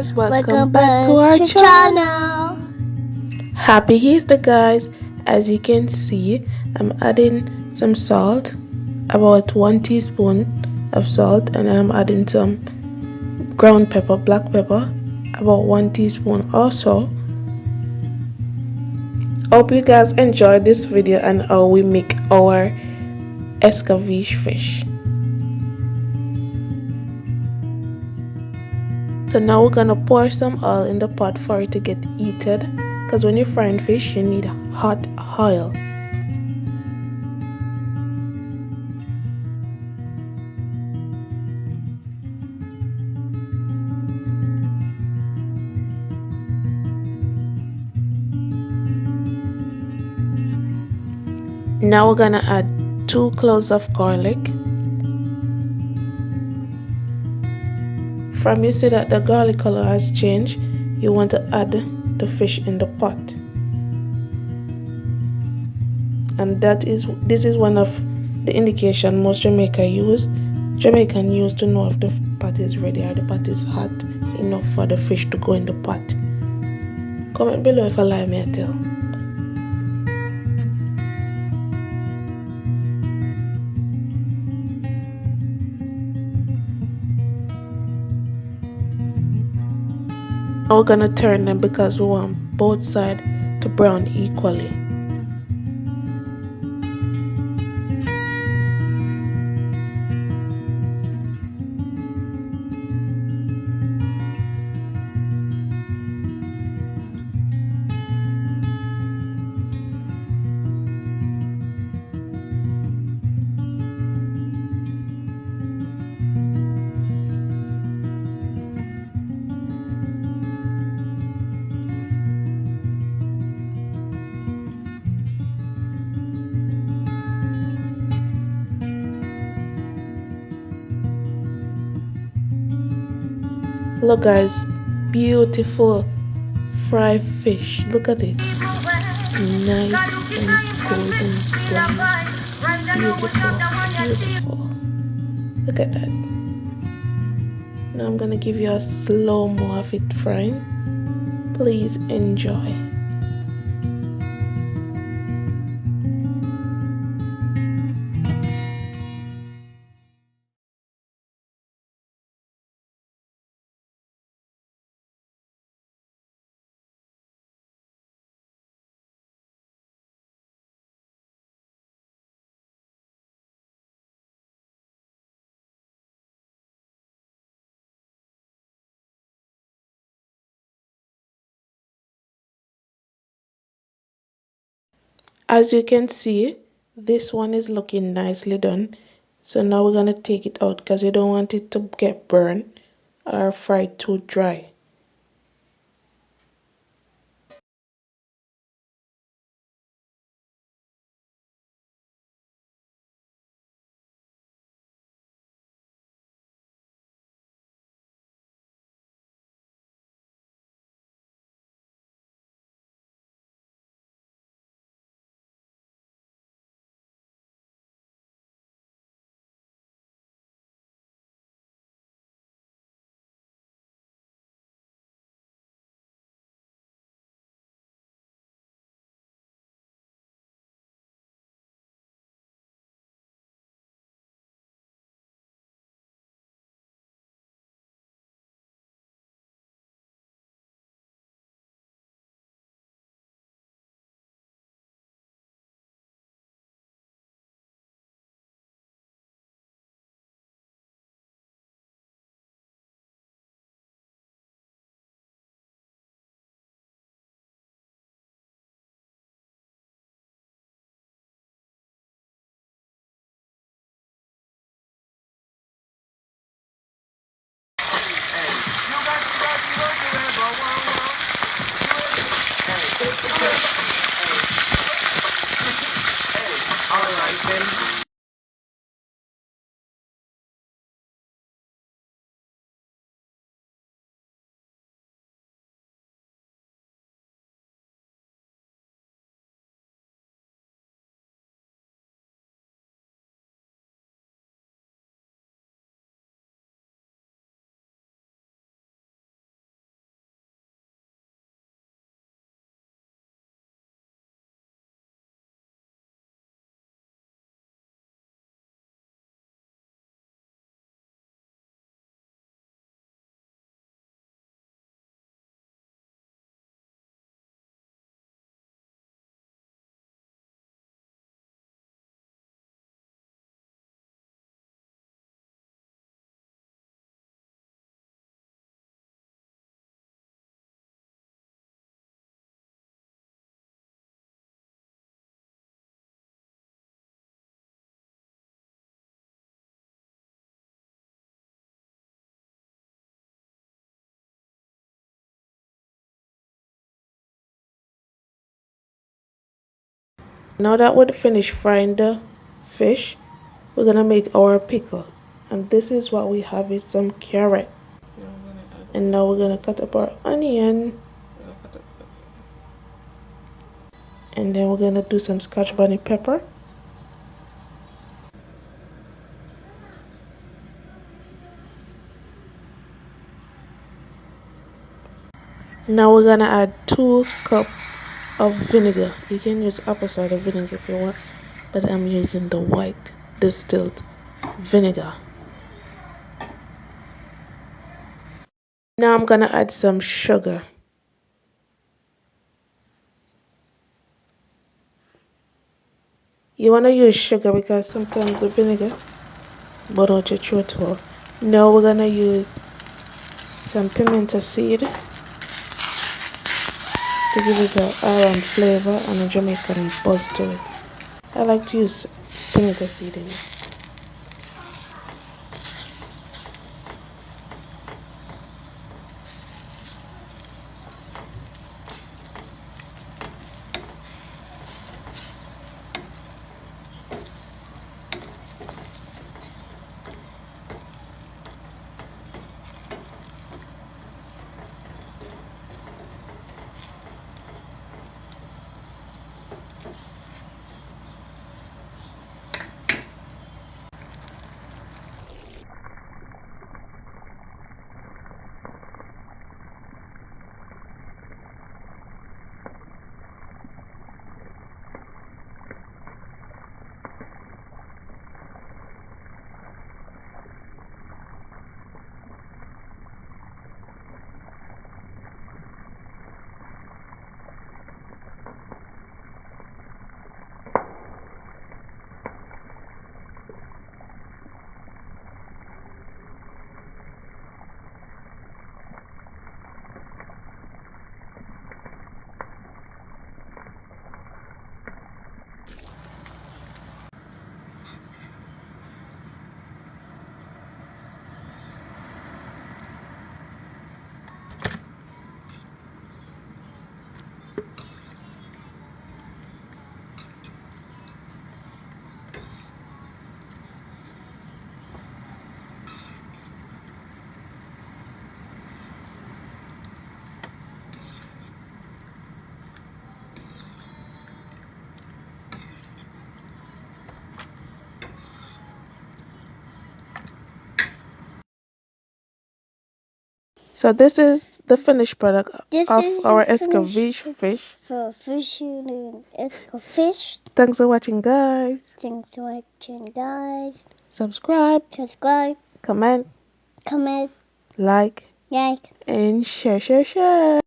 guys, welcome back to our channel. Happy Easter guys. As you can see, I'm adding some salt, about 1 teaspoon of salt, and I'm adding some ground pepper, black pepper, about 1 teaspoon also. Hope you guys enjoyed this video and how we make our Escovitch fish. So now we're gonna pour some oil in the pot for it to get heated, because when you're frying fish you need hot oil. Now we're gonna add 2 cloves of garlic. From you see that the garlic color has changed, you want to add the fish in the pot. And this is one of the indication most Jamaican use to know if the pot is ready or the pot is hot enough for the fish to go in the pot. Comment below if I lie, me I tell. Now we're gonna turn them because we want both sides to brown equally. Look guys, beautiful fried fish. Look at it. Nice and golden brown. Beautiful, beautiful. Look at that. Now I'm gonna give you a slow-mo of it frying. Please enjoy. As you can see, this one is looking nicely done. So now we're gonna take it out because you don't want it to get burned or fried too dry. Now that we're finished frying the fish, we're gonna make our pickle. And this is what we have is some carrot. And now we're gonna cut up our onion. And then we're gonna do some scotch bonnet pepper. Now we're gonna add 2 cups of vinegar. You can use apple cider vinegar if you want, but I'm using the white distilled vinegar. Now I'm gonna add some sugar. You wanna use sugar because sometimes the vinegar burn out your throat well. Now we're gonna use some pimento seed to give it an Arab flavor and a Jamaican buzz to it. I like to use pimento seed in it. So this is the finished product of our Escovitch fish. For fishing Escovitch. Thanks for watching, guys. Thanks for watching, guys. Subscribe, comment, like, and share.